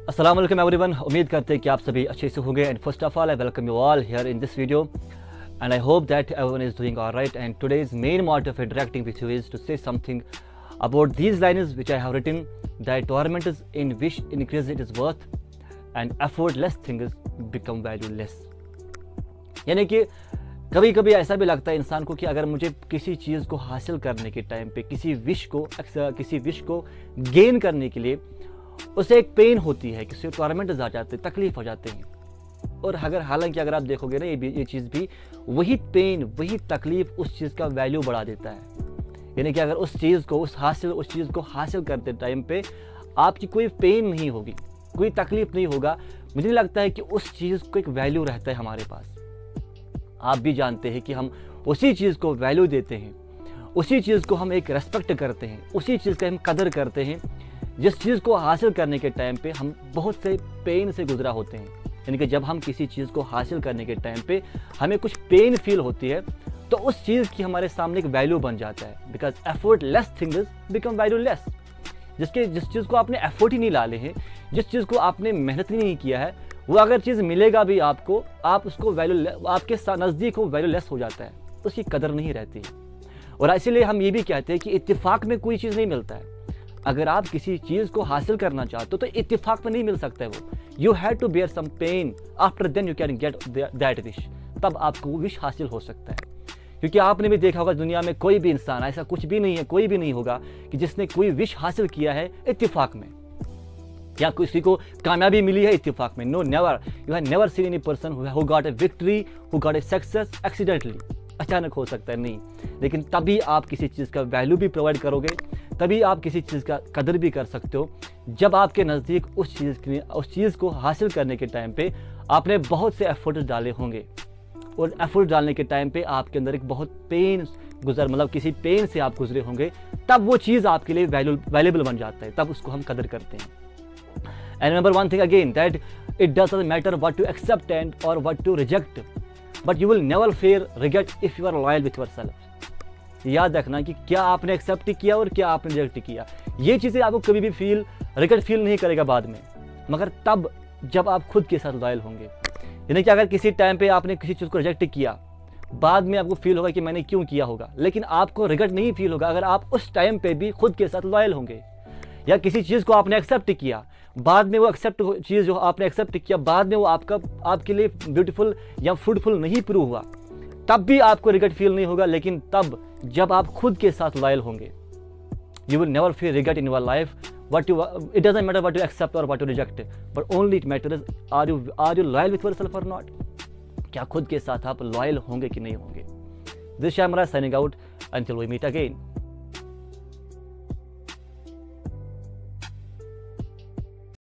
अस्सलाम वालेकुम एवरीवन। उम्मीद करते हैं कि आप सभी अच्छे से होंगे and first of all I welcome you all here in this video and I hope that everyone is doing all right. And today's main motive of interacting with you is to say something about these lines which I have written, that torment is in which increase its worth and effortless things become valueless. यानी कि कभी कभी ऐसा भी लगता है इंसान को कि अगर मुझे किसी चीज़ को हासिल करने के टाइम पे किसी विश को गेन करने के लिए उसे एक पेन होती है, किसी टॉर्मेंट आ जाते, तकलीफ हो जाते हैं। और हालांकि अगर आप देखोगे ना, ये चीज़ भी वही पेन, वही तकलीफ उस चीज़ का वैल्यू बढ़ा देता है। यानी कि अगर उस चीज़ को हासिल करते टाइम पे आपकी कोई पेन नहीं होगी, कोई तकलीफ नहीं होगा, मुझे नहीं लगता है कि उस चीज़ को एक वैल्यू रहता है हमारे पास। आप भी जानते हैं कि हम उसी चीज़ को वैल्यू देते हैं, उसी चीज़ को हम एक रेस्पेक्ट करते हैं, उसी चीज़ का हम कदर करते हैं जिस चीज़ को हासिल करने के टाइम पे हम बहुत से पेन से गुजरा होते हैं। यानी कि जब हम किसी चीज़ को हासिल करने के टाइम पे हमें कुछ पेन फील होती है तो उस चीज़ की हमारे सामने एक वैल्यू बन जाता है, because effortless things become valueless. जिस चीज़ को आपने एफर्ट ही नहीं डाले हैं, जिस चीज़ को आपने मेहनत ही नहीं किया है, वो अगर चीज़ मिलेगा भी आपको, आप उसको आपके नज़दीक वो वैल्यूलेस हो जाता है, उसकी कदर नहीं रहती है। और इसीलिए हम ये भी कहते हैं कि इत्तेफाक में कोई चीज़ नहीं मिलता है। अगर आप किसी चीज़ को हासिल करना चाहते हो तो इत्तेफाक में नहीं मिल सकता है वो। You have to bear some pain, after then you can get that wish. तब आपको वो विश हासिल हो सकता है। क्योंकि आपने भी देखा होगा दुनिया में कोई भी इंसान, ऐसा कुछ भी नहीं है, कोई भी नहीं होगा कि जिसने कोई विश हासिल किया है इत्तेफाक में, या किसी को कामयाबी मिली है इत्तेफाक में। No, never. You have never seen any person who got a victory, who got a success accidentally. अचानक हो सकता है, नहीं। लेकिन तभी आप किसी चीज़ का वैल्यू भी प्रोवाइड करोगे, तभी आप किसी चीज़ का कदर भी कर सकते हो, जब आपके नज़दीक उस चीज़ को हासिल करने के टाइम पे आपने बहुत से एफर्ट्स डाले होंगे। और एफर्ट डालने के टाइम पे आपके अंदर एक बहुत पेन किसी पेन से आप गुजरे होंगे, तब वो चीज़ आपके लिए वैल्यूएबल बन जाता है, तब उसको हम कदर करते हैं। And remember one thing again, that it doesn't matter what to accept and or what to reject, but you will never fair regret if you are loyal with yourself. याद रखना कि क्या आपने एक्सेप्ट किया और क्या आपने रिजेक्ट किया, ये चीज़ें आपको कभी भी रिग्रेट फील नहीं करेगा बाद में, मगर तब जब आप खुद के साथ लॉयल होंगे। यानी कि अगर किसी टाइम पे आपने किसी चीज़ को रिजेक्ट किया, बाद में आपको फील होगा कि मैंने क्यों किया होगा, लेकिन आपको रिग्रेट नहीं फील होगा अगर आप उस टाइम पे भी खुद के साथ लॉयल होंगे। या किसी चीज़ को आपने एक्सेप्ट किया, बाद में वो चीज़ जो आपने एक्सेप्ट किया, बाद में वो आपके लिए ब्यूटीफुल या फ्रूटफुल नहीं प्रूव हुआ, तब भी आपको रिग्रेट फील नहीं होगा। लेकिन तब जब आप खुद के साथ लॉयल होंगे, you will never feel regret in your life. It doesn't matter what you accept or what you reject, but only it matters are you loyal with yourself or not. क्या खुद के साथ आप लॉयल होंगे कि नहीं होंगे। This Shamra signing out, until we meet again.